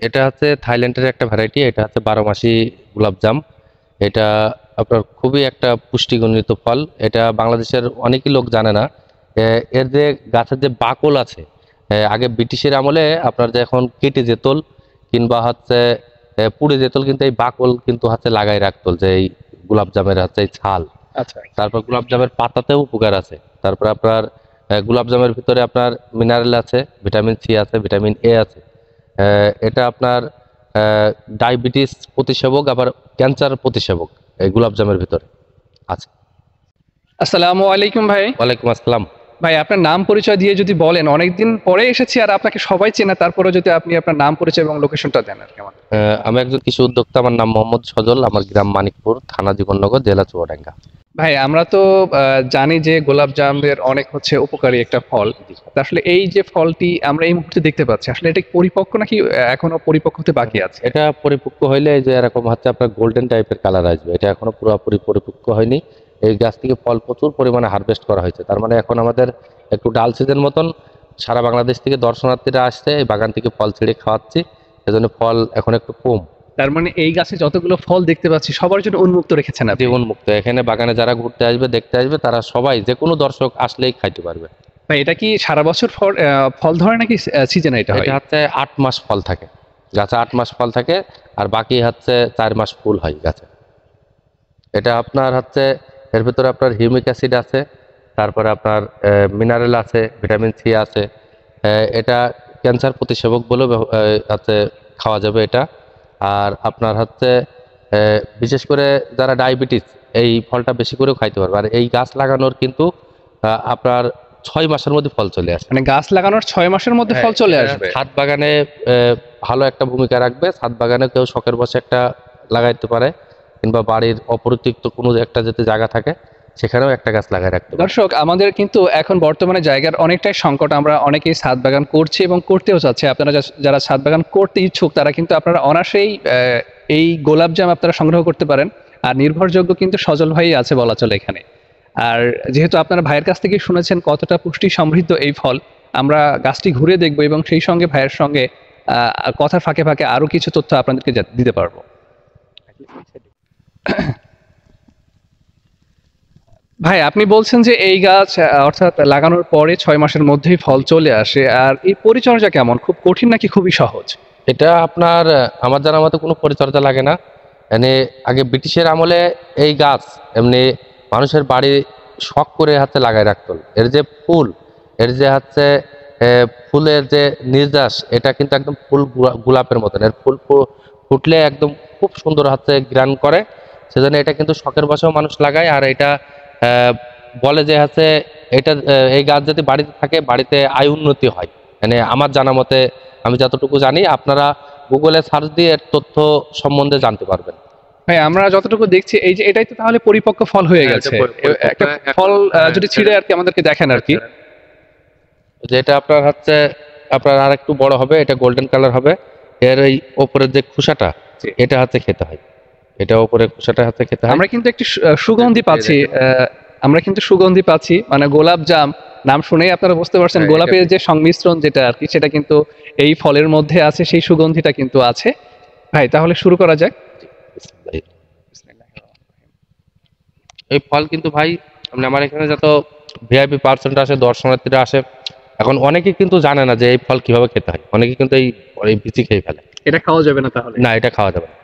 এটা হচ্ছে থাইল্যান্ডের একটা ভ্যারাইটি। এটা হচ্ছে 12 মাসি গোলাপজাম। এটা আপনার খুবই একটা পুষ্টিগুণিত ফল। এটা বাংলাদেশের অনেকই লোক জানে না। এর যে গাছের যে বাকল আছে, আগে ব্রিটিশের আমলে আপনার যে এখন কেটে যেতল কিংবা হচ্ছে পুড়ে যেতল, কিন্তু এই বাকল কিন্তু হচ্ছে লাগাই রাখতো, যে এই গোলাপজামের হচ্ছে এই ছাল। আচ্ছা। তারপর গোলাপজামের পাতাতেও উপকার আছে। তারপর আপনার গোলাপজামের ভিতরে আপনার মিনারেল আছে, ভিটামিন সি আছে, ভিটামিন এ আছে। এটা আপনার ডায়াবেটিস প্রতিষেধক, আবার ক্যান্সার প্রতিষেধক এই গোলাপজামের ভিতরে আছে। আসসালামু আলাইকুম ভাই। ওয়ালাইকুম আসসালাম। ভাই আপনার নাম পরিচয় দিয়ে যদি বলেন, অনেকদিন পরে এসেছি আর আপনাকে সবাই চেনে, তারপরে যদি আপনি আপনার নাম পরিচয় এবং লোকেশনটা দেন আর কি আমাদের। আমি একজন কৃষি উদ্যোক্তা। আমার নাম মোহাম্মদ সজল। আমার গ্রাম মানিকপুর, থানা জীবননগর, জেলা চুয়াডাঙ্গা। ভাই আমরা তো জানি যে গোলাপ জামের অনেক হচ্ছে উপকারী একটা ফল। তা আসলে এই যে ফলটি আমরা এই মুহূর্তে দেখতে পাচ্ছি, আসলে এটা কি পরিপক্ক নাকি এখনো পরিপক্ক হতে বাকি আছে? এটা পরিপক্ক হইলে এই যে এরকম হচ্ছে আপনার গোল্ডেন টাইপের কালার আসবে। এটা এখনো পুরোপুরি পরিপক্ক হয়নি। এই গাছ থেকে ফল প্রচুর পরিমাণে হারভেস্ট করা হয়েছে। তার মানে এখন আমাদের একটু ডাল সিজন মতন সারা বাংলাদেশ থেকে দর্শনার্থীরা আসছে, এই বাগান থেকে ফল ছিঁড়ে খাওয়াচ্ছি। এজন্য ফল এখন একটু কম। তার মানে এই গাছে যতগুলো ফল দেখতে পাচ্ছি সবার জন্য উন্মুক্ত রেখেছেন আপনি। জীবন মুক্ত। এখানে বাগানে যারা ঘুরতে আসবে, দেখতে আসবে, তারা সবাই, যে কোনো দর্শক আসলেই খাইতে পারবে। ভাই এটা কি সারা বছর ফল ফল ধরে নাকি সিজনে এটা হয়? এটা হচ্ছে 8 মাস ফল থাকে গাছে, 8 মাস ফল থাকে। আর বাকি হচ্ছে 4 মাস ফুল হয় গাছে। এটা আপনার হচ্ছে এর ভিতরে আপনার হিউমিক অ্যাসিড আছে, তারপরে আপনার মিনারেল আছে, ভিটামিন সি আছে। এটা ক্যান্সার প্রতিষেধক বলেও হচ্ছে খাওয়া যাবে এটা। আর আপনার হচ্ছে বিশেষ করে যারা ডায়াবেটিস, এই ফলটা বেশি করেও খাইতে পারবে। আর এই গাছ লাগানোর কিন্তু আপনার 6 মাসের মধ্যে ফল চলে আসে। মানে গাছ লাগানোর 6 মাসের মধ্যে ফল চলে আসবে? ছাদ বাগানে ভালো একটা ভূমিকা রাখবে। ছাদ বাগানে কেউ শখের বসে একটা লাগাইতে পারে, কিংবা বাড়ির অপরিত্যক্ত কোনো একটা যদি জায়গা থাকে, সেখানেও একটা গাছ লাগাই রাখতে পারে। দর্শক, আমাদের কিন্তু এখন বর্তমানে জায়গার অনেকটাই সংকট। আমরা অনেকেই ছাদ বাগান করছি এবং করতেও চাচ্ছি। আপনারা যারা ছাদ বাগান করতে ইচ্ছুক, তারা কিন্তু আপনারা অনায়াসেই এই গোলাপজাম আপনারা সংগ্রহ করতে পারেন। আর নির্ভরযোগ্য কিন্তু সজল ভাই আছে বলা চলে এখানে। আর যেহেতু আপনারা ভাইয়ের কাছ থেকে শুনেছেন কতটা পুষ্টি সমৃদ্ধ এই ফল, আমরা গাছটি ঘুরে দেখবো এবং সেই সঙ্গে ভাইয়ের সঙ্গে কথার ফাঁকে ফাঁকে আরো কিছু তথ্য আপনাদেরকে দিতে পারবো। ভাই আপনি বলছেন যে এই গাছ অর্থাৎ লাগানোর পরে 6 মাসের মধ্যেই ফল চলে আসে, আর এই পরিচর্যা কেমন? খুব কঠিন নাকি খুবই সহজ? এটা আপনার আমার জানার মতো কোনো পরিচর্যা লাগে না। মানে আগে ব্রিটিশের আমলে এই গাছ এমনি মানুষের বাড়ি শখ করে হাতে লাগাই রাখতো। এর যে ফুল, এর যে হচ্ছে ফুলের যে নির্যাস, এটা কিন্তু একদম ফুল গোলাপের মতন। এর ফুল ফুটলে একদম খুব সুন্দর হাতে গ্রান করে। সেজন্য এটা কিন্তু শখের বসেও মানুষ লাগায়। আর এটা বলে যে হচ্ছে এটা এই গাছ যদি বাড়িতে থাকে, বাড়িতে আয় উন্নতি হয়। মানে আমার জানা মতে, আমি যতটুকু জানি, আপনারা গুগলে সার্চ দিয়ে এর তথ্য সম্বন্ধে জানতে পারবেন। ভাই আমরা যতটুকু দেখছি এই যে এটাই তো তাহলে পরিপক্ক ফল হয়ে গেছে। একটা ফল যদি ছিঁড়ে আর কি আমাদেরকে দেখেন আর কি। যেটা আপনার হচ্ছে আপনার আর একটু বড় হবে, এটা গোল্ডেন কালার হবে। এর এই ওপরের যে খোসাটা, এটা হচ্ছে খেতে হয়। এটা ওপরের খোসাটা হচ্ছে খেতে হয়। আমরা কিন্তু একটি সুগন্ধি পাচ্ছি। আমরা কিন্তু সুগন্ধি পাচ্ছি, মানে গোলাপ জাম নাম শুনেই আপনারা বুঝতে পারছেন গোলাপের যে সংমিশ্রণ যেটা আর কি, সেটা কিন্তু এই ফলের মধ্যে আছে, সেই সুগন্ধিটা কিন্তু আছে। ভাই তাহলে শুরু করা যাক। এই ফল কিন্তু ভাই, মানে আমার এখানে যত ভিআইপি পার্সেন্ট আসে, দর্শনার্থীরা আসে, এখন অনেকে কিন্তু জানে না যে এই ফল কিভাবে খেতে হয়। অনেকে কিন্তু এই বিচি খেয়ে ফেলে। এটা খাওয়া যাবে না তাহলে? না, এটা খাওয়া যাবে না।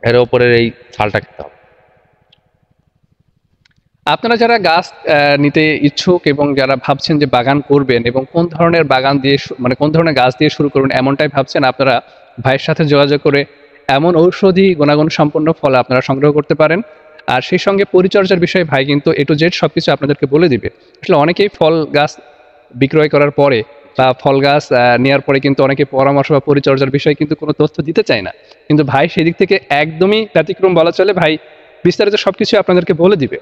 এর ওপরের এই ছালটা খেতে হবে। আপনারা যারা গাছ নিতে ইচ্ছুক এবং যারা ভাবছেন যে বাগান করবেন এবং কোন ধরনের বাগান দিয়ে মানে কোন ধরনের গাছ দিয়ে শুরু করবেন এমনটাই ভাবছেন, আপনারা ভাইয়ের সাথে যোগাযোগ করে এমন ঔষধি গুণাগুণ সম্পন্ন ফল আপনারা সংগ্রহ করতে পারেন। আর সেই সঙ্গে পরিচর্যার বিষয়ে ভাই কিন্তু A to Z সবকিছু আপনাদেরকে বলে দিবে। আসলে অনেকেই ফল গাছ বিক্রয় করার পরে বা ফল গাছ নেওয়ার পরে কিন্তু অনেকে পরামর্শ বা পরিচর্যার বিষয়ে কিন্তু কোনো তথ্য দিতে চায় না, কিন্তু ভাই সেদিক থেকে একদমই ব্যতিক্রম বলা চলে। ভাই বিস্তারিত সবকিছু আপনাদেরকে বলে দিবে।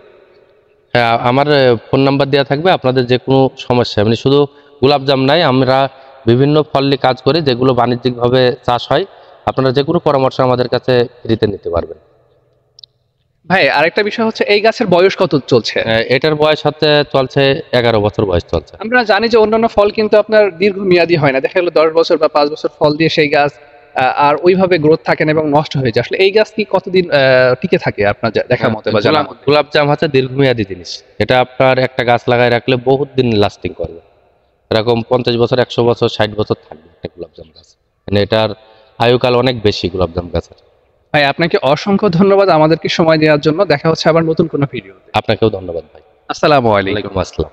হ্যাঁ, আমার ফোন নাম্বার দেওয়া থাকবে। আপনাদের যে কোনো সমস্যা, মানে শুধু গোলাপজাম নাই, আমরা বিভিন্ন ফল নিয়ে কাজ করি যেগুলো বাণিজ্যিকভাবে চাষ হয়। আপনারা যে কোনো পরামর্শ আমাদের কাছে ফ্রিতে নিতে পারবেন। ভাই আরেকটা বিষয় হচ্ছে এই গাছের বয়স কত চলছে? এটার বয়স হচ্ছে চলছে 11 বছর বয়স চলছে। আমরা জানি যে অন্যান্য ফল কিন্তু আপনার দীর্ঘমেয়াদী হয় না, দেখা গেলো 10 বছর বা 5 বছর ফল দিয়ে সেই গাছ আর ওইভাবে গ্রোথ থাকে না এবং নষ্ট হয়ে যায়, আসলে এই গাছ কি কতদিন টিকে থাকে আপনার দেখার মতে বা জানার মতে? গোলাপজাম হচ্ছে দীর্ঘমেয়াদী জিনিস। এটা আপনার একটা গাছ লাগায় রাখলে বহুত দিন লাস্টিং করবে। এরকম 50 বছর, 100 বছর, 60 বছর থাকবে একটা গোলাপজাম গাছ। মানে এটার আয়ুকাল অনেক বেশি গোলাপজাম গাছের। ভাই আপনাকে অসংখ্য ধন্যবাদ আমাদেরকে সময় দেওয়ার জন্য। দেখা হচ্ছে আবার নতুন কোনো ভিডিও। আপনাকেও ধন্যবাদ ভাই। আসসালামু আলাইকুম। ওয়ালাইকুম আসসালাম।